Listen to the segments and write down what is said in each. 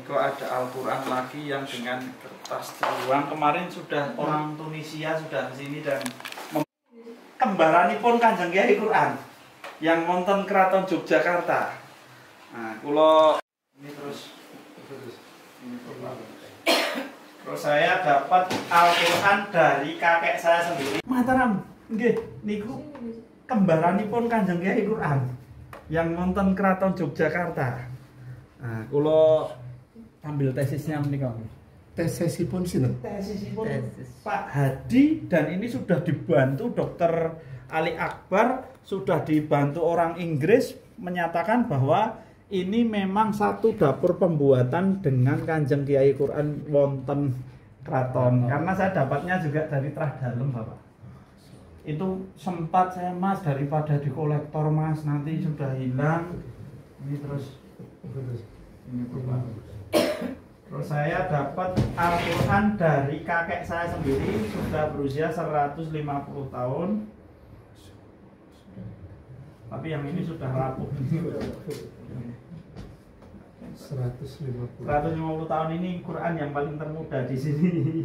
Niko ada Al-Quran lagi yang dengan kertas terluang. Kemarin sudah orang Tunisia sudah kesini dan kembaranipun Kanjeng Kiai Quran yang nonton Keraton Yogyakarta. Nah, kulo ini terus saya dapat Al-Quran dari kakek saya sendiri. Mataram, nggih, niku kembaranipun Kanjeng Kiai Quran yang nonton Keraton Yogyakarta. Nah, kulo ambil tesisnya menika. Tesisipun sinten? Tesisipun Pak Hadi, dan ini sudah dibantu Dokter Ali Akbar, sudah dibantu orang Inggris menyatakan bahwa ini memang satu dapur pembuatan dengan Kanjeng Kiai Quran wonten Kraton. Karena saya dapatnya juga dari Trah Dalem, Bapak. Itu sempat saya, Mas, daripada di kolektor, Mas, nanti sudah hilang. Ini terus ini Bapak. Terus saya dapat Al-Quran dari kakek saya sendiri, sudah berusia 150 tahun. Tapi yang ini sudah rapuh. 150 tahun ini Quran yang paling termuda di sini.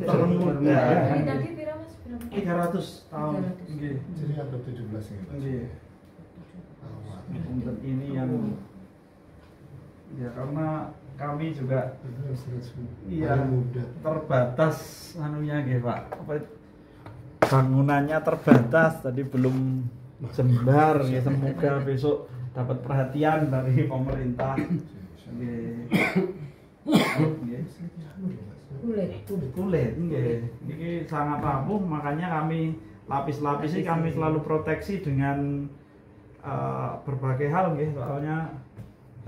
Termuda. Ini tadi pira Mas? 300 tahun. Nggih. Jadi abad 17 ini. Nggih. Ini yang ya, karena kami juga iya muda, terbatas anunya nggih, Pak. Bangunannya terbatas, tadi belum jembar ya, semoga besok dapat perhatian dari pemerintah. Nggih. Kulit nggih. Ini sangat rapuh, makanya kami lapis-lapisi, kami selalu proteksi dengan berbagai hal nggih, soalnya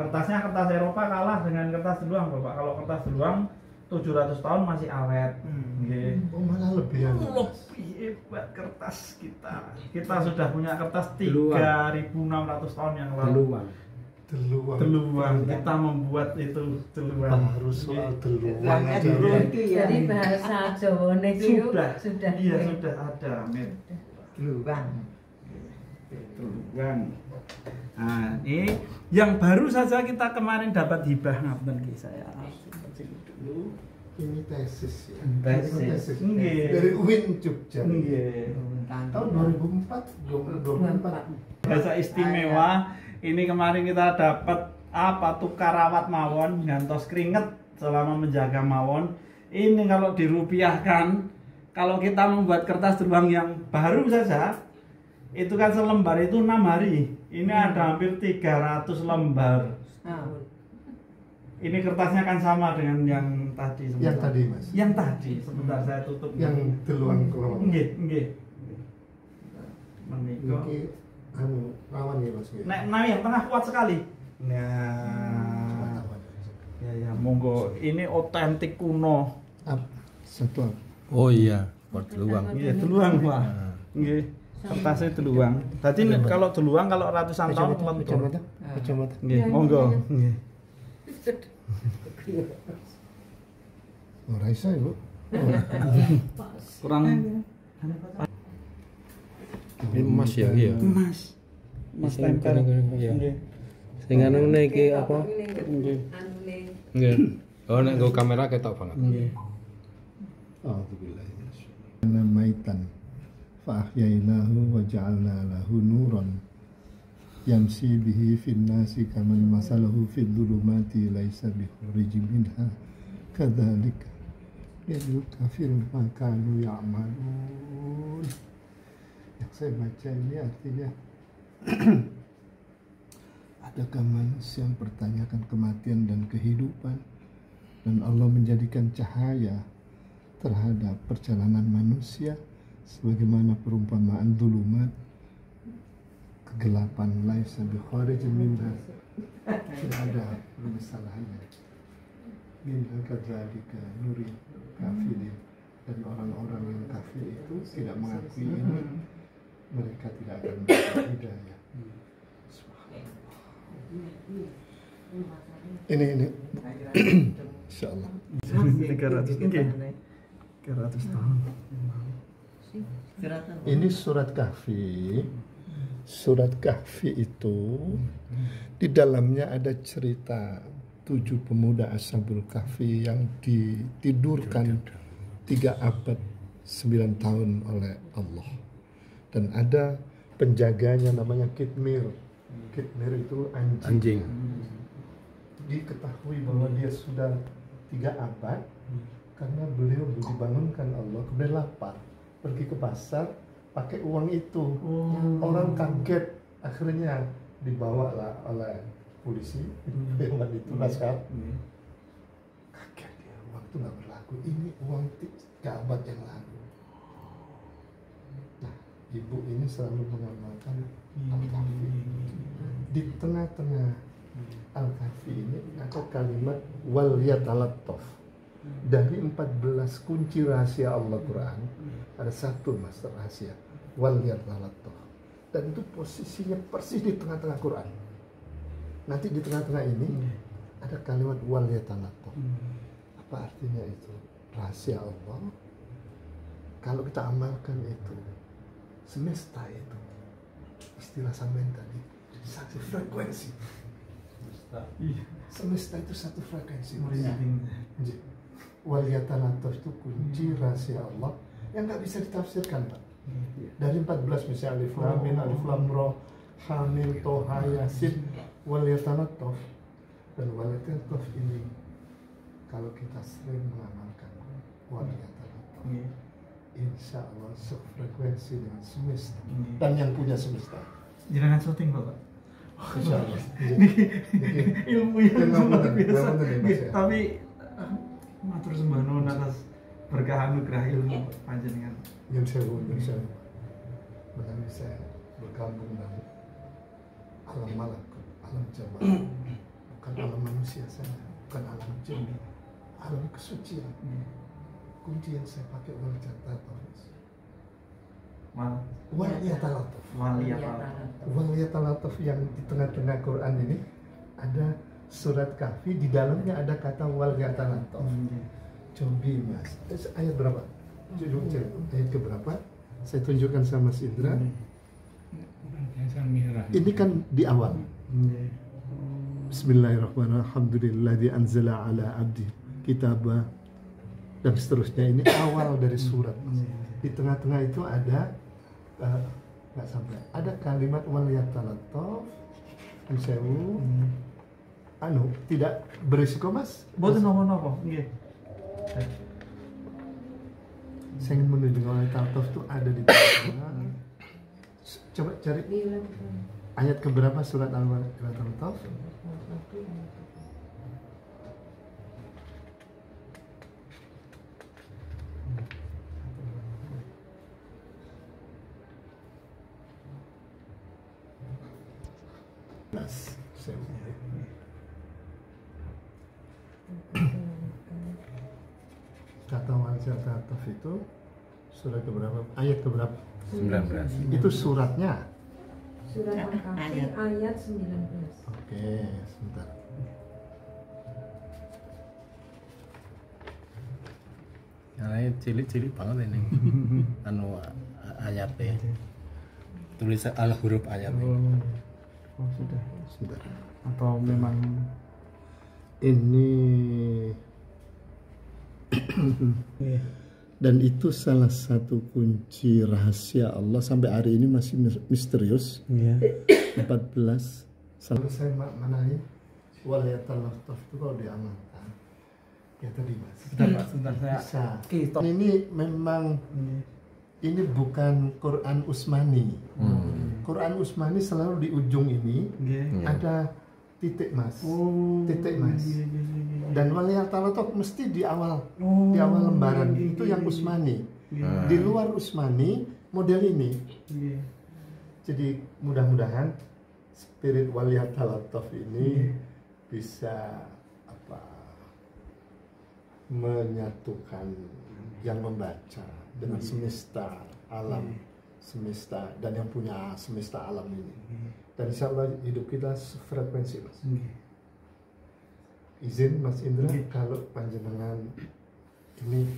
kertasnya kertas Eropa kalah dengan kertas deluang, Bapak. Kalau kertas deluang 700 tahun masih awet. Nggih. Oh, malah lebih Lebih hebat kertas kita. Kita sudah punya kertas 3.600 tahun yang lalu. Deluang. Kita membuat itu deluang. Harus soal deluang. Jadi bahasa Jawa niku sudah. Iya, sudah ada, Amin. Deluang. Nah, ini yang baru saja kita kemarin dapat hibah, ngapunten nggih, saya dulu. Ini tesis ya. Tesis. Nggih. Dari UIN Jogja. Nggih. Tahun 2004. Bahasa istimewa. Ini kemarin kita dapat tukar rawat mawon ngantos keringet selama menjaga mawon. Ini kalau dirupiahkan, kalau kita membuat kertas terbang yang baru saja, itu kan selembar itu 6 hari. Ini ada hampir 300 lembar. Ini kertasnya kan sama dengan yang tadi sebentar. Yang tadi, Mas. Yang tadi, sebentar saya tutup. Yang deluang keluar. Nggih. Menika. Ini lawan ya, Mas. Nah, yang tengah kuat sekali. Nah. Ya, monggo. Ini otentik kuno. Satu. Oh iya, buat deluang. Iya, deluang, Pak. Nggih. Kertasnya deluang. Tadi kalau deluang kalau ratusan tahun lentur. Kacamata. Nggih, monggo. Nggih. Ora iso, Ibu. Kurang Ini emas ya, iya. Mas tempel. Iya. Sing anu iki apa? Nggih. Nggih. Oh nek nggo kamera ketok banget. Nggih. Alhamdulillah. Maitan fa ahyainahu wa ja'alna lahu nuran yamsi bihi fin nasi kaman masalahu fid dhulumati laisa bikhurij minha kadzalika yadul kafir ma kanu ya'malun. Yang saya baca ini artinya adakah manusia yang mempertanyakan kematian dan kehidupan, dan Allah menjadikan cahaya terhadap perjalanan manusia sebagaimana perumpamaan dhulumat, kegelapan, laisa bi kharijin minha, tidak ada permasalahannya. Minha kadzalika nuri kafirin, dari orang-orang yang kafir itu tidak mengakui ini, mereka tidak akan mendapat hidayah. Ini insyaallah 300 tahun. Ini surat Kahfi Surat Kahfi itu di dalamnya ada cerita 7 pemuda Ashabul Kahfi yang ditidurkan 3 abad 9 tahun oleh Allah. Dan ada penjaganya namanya Kitmir. Kitmir itu anjing. Diketahui bahwa dia sudah 3 abad karena beliau dibangunkan Allah, kemudian lapar, pergi ke pasar pakai uang itu. Orang kaget, akhirnya dibawalah oleh polisi hewan itu nasihat. Kaget dia, uang itu nggak berlaku, ini uang 3 abad yang lalu. Nah, ibu ini selalu mengamalkan Al-Kahfi. Di tengah-tengah Al-Kahfi ini ada kalimat wal yatalattaf. Dari 14 kunci rahasia Allah Quran, ada satu mas rahasia, wal yatalattaf. Dan itu posisinya persis di tengah-tengah Quran. Nanti di tengah-tengah ini ada kalimat wal yatalattaf. Apa artinya itu? Rahasia Allah. Kalau kita amalkan itu, semesta itu, istilah sampean tadi, satu frekuensi. Semesta itu satu frekuensi. Wal yatalattaf itu kunci rahasia Allah yang nggak bisa ditafsirkan, Pak. Dari 14 misalnya alif lam mim, alif lam ra, hamil, toha, yasin, wal yatalattaf. Dan wal yatalattaf ini kalau kita sering mengamalkan wal yatalattaf, insya Allah sefrekuensi dengan semesta dan yang punya semesta. Jangan syuting Bapak. Insya Allah. Ilmu yang luar biasa. Ya. Tapi matur sembah nuwun atas berkah anugerah ilmu panjenengan. Yang saya makanya saya bergabung dengan alam malakut, alam jabal, bukan alam manusia saja, bukan alam jin, alam kesucian. Kunci yang saya pakai wal yatalattaf. Wal yatalattaf yang di tengah-tengah Quran ini ada surat Kahfi, di dalamnya ada kata wal yatalattaf. Cobi mas, ayat berapa? Ayat ke berapa? Saya tunjukkan sama Mas Indra. Ini kan di awal. Bismillahirrahmanirrahim. Alhamdulilladzi anzala ala abdi kitabah, dan seterusnya. Ini awal dari surat. Di tengah-tengah itu ada nggak sampai ada kalimat wal yatalattaf. Sewu tidak berisiko mas. Boten napa-napa. Nggih. Saya ingin menunjukkan wal yatalattaf itu ada di tengah. Coba cari ayat keberapa surat Al-Yatalattaf? Kata wal yatalattaf itu surat keberapa? Ayat keberapa? 19. Itu suratnya. Surat Al-Kahfi ayat 19. Oke, sebentar. Ini cilik-cilik banget ini. Anu ayatnya. Tulis al huruf ayatnya. Oh sudah. Sebentar. Atau memang Ini dan itu salah satu kunci rahasia Allah sampai hari ini masih misterius. 14 Kalau saya maknai wal yatalattaf itu kalau diamalkan ya tadi mas. sebentar saya Bisa. Kita. Ini memang ini bukan Quran Utsmani. Quran Utsmani selalu di ujung ini ada titik mas. Titik mas. Dan wal yatalattaf mesti di awal lembaran itu yang Utsmani. Di luar Utsmani model ini. Jadi mudah-mudahan spirit wal yatalattaf ini bisa menyatukan yang membaca dengan semesta alam semesta dan yang punya semesta alam ini. Dan insya Allah hidup kita sefrekuensi mas. Izin Mas Indra, kalau panjenengan ini,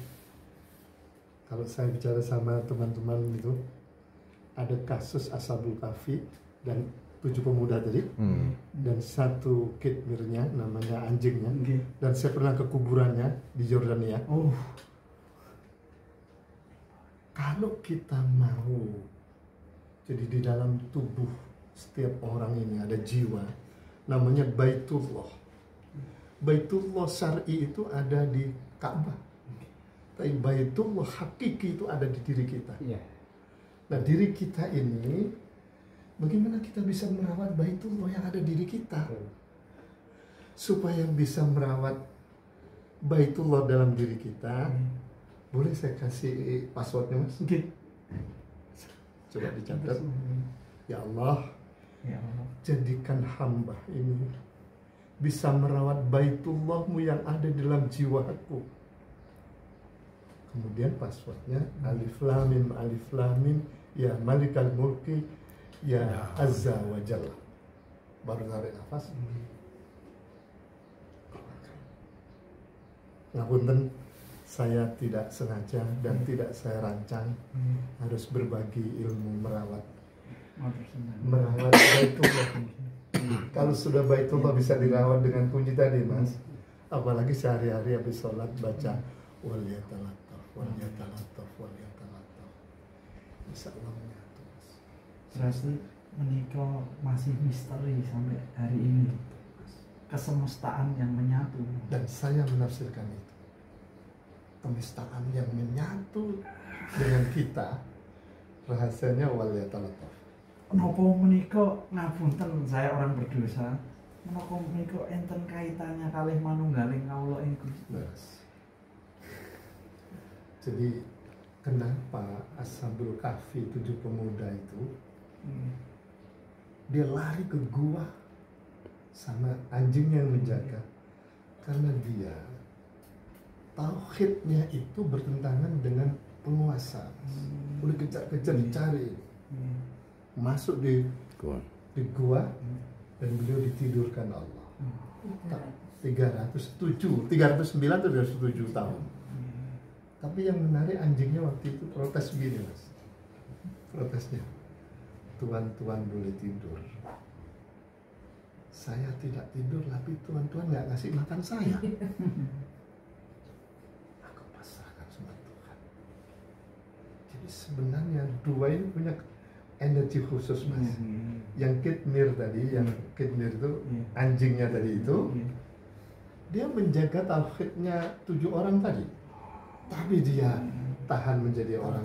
kalau saya bicara sama teman-teman itu, ada kasus Ashabul Kahfi dan 7 pemuda tadi, dan satu kitmirnya namanya anjingnya, dan saya pernah ke kuburannya di Yordania. Kalau kita mau, jadi di dalam tubuh setiap orang ini ada jiwa, namanya Baitullah. Baitullah syar'i itu ada di Ka'bah, tapi Baitullah hakiki itu ada di diri kita. Nah, diri kita ini, bagaimana kita bisa merawat Baitullah yang ada di diri kita? Supaya bisa merawat Baitullah dalam diri kita, boleh saya kasih passwordnya, Mas? Coba dicatat. Ya Allah, jadikan hamba ini bisa merawat Baitullahmu yang ada dalam jiwaku. Kemudian passwordnya alif lam mim ya malikal mulki ya azza wa jalla. Baru tarik nafas. Ngapunten, saya tidak sengaja dan tidak saya rancang harus berbagi ilmu merawat Baitullah. Kalau sudah Baitullah bisa dirawat dengan kunci tadi, Mas, apalagi sehari-hari habis sholat baca wal yatalattaf wal yatalattaf wal yatalattaf, bisa Allah menyatu, Mas. Saya sih menikah masih misteri sampai hari ini, kesemestaan yang menyatu, Dan saya menafsirkan itu, kesemestaan yang menyatu dengan kita, rahasianya wal yatalattaf. Nopo menika ngapunten, saya orang berdosa. Menapa menika enten kaitannya kalih manunggaling kawula ing Gusti. Jadi kenapa Ashabul Kahfi 7 pemuda itu dia lari ke gua sama anjing yang menjaga? Karena dia tauhidnya itu bertentangan dengan penguasa. Udah kejar-kejar dicari, masuk di gua dan beliau ditidurkan Allah. 309 atau 307 tahun. Tapi yang menarik, anjingnya waktu itu protes begini, Mas. Protesnya, Tuan-tuan boleh tidur, saya tidak tidur, tapi Tuan-tuan nggak ngasih makan saya. Aku pasrahkan sama Tuhan. Jadi sebenarnya dua ini punya energi khusus, Mas. Yang kitmir tadi, yang kitmir itu anjingnya tadi itu, dia menjaga tauhidnya 7 orang tadi, tapi dia tahan menjadi orang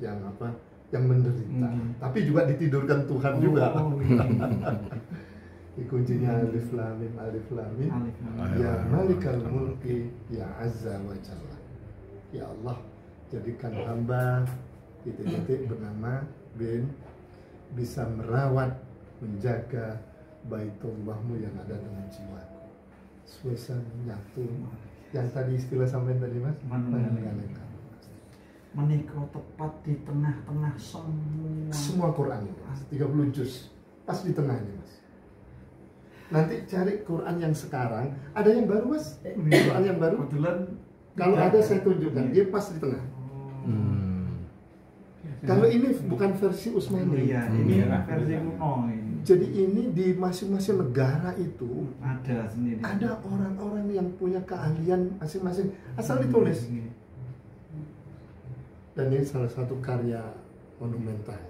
yang apa, yang menderita, tapi juga ditidurkan Tuhan juga. Di kuncinya alif lam mim ya malikal mulki ya azza wa jalla. Ya Allah, jadikan hamba titik-titik bernama bin bisa merawat, menjaga Baitullahmu yang ada dalam jiwaku. Suasana nyatu. Yang tadi istilah sampai tadi, Mas, menikah tepat di tengah-tengah semua Quran itu, Mas. 30 juz pas di tengahnya, Mas. Nanti cari Quran yang sekarang, ada yang baru, Mas? Quran yang baru? Kebetulan kalau ada saya tunjukkan, dia pas di tengah. Kalau ini bukan versi Utsmani. Iya, ini versi kuno ini. Jadi ini di masing-masing negara itu ada sendiri. Ada orang-orang yang punya keahlian masing-masing, asal ditulis. Dan ini salah satu karya monumental.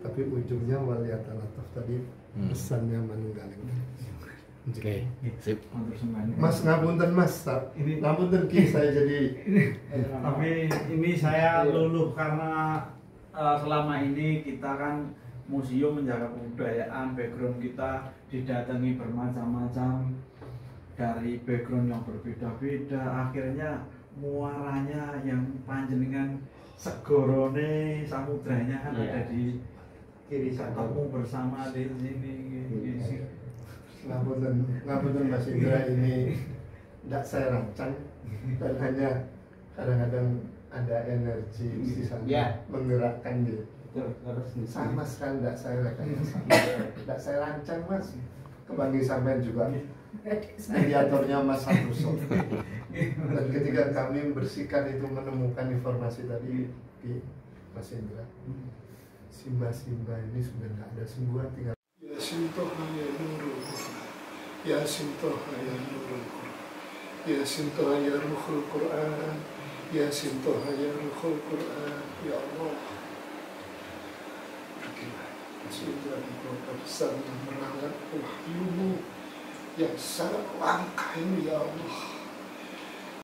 Tapi ujungnya waliyatalattaf tadi pesannya manunggaling. Oke, sip. Mas, ngapunten, Mas. Ini ngapunten Ki, saya jadi. Tapi ini saya luluh karena selama ini kita kan museum menjaga kebudayaan, background kita didatangi bermacam-macam dari background yang berbeda-beda, akhirnya muaranya yang panjenengan segorone samudranya kan ada di kiri, ketemu bersama di sini. Ngapunten Mas Indra, ini tidak saya rancang dan hanya kadang-kadang ada energi di sana menggerakkan dia. Sama sekali tidak saya rekayasa, tidak saya rancang, Mas. Kebagi sampean juga mediatornya Mas Santoso. Dan ketika kami bersihkan itu menemukan informasi tadi di Mas Indra, Simba-simba ini sudah nggak ada semua, tinggal ya sintoha ya nurul Quran, ya sintoha ya nurul Quran, ya sintoha ya ruhul Quran, ya sintoha ya ruhul Quran, ya Allah. Berikanlah kesulitan keluarga besar yang merawat wahyu yang sangat langka ini, ya Allah.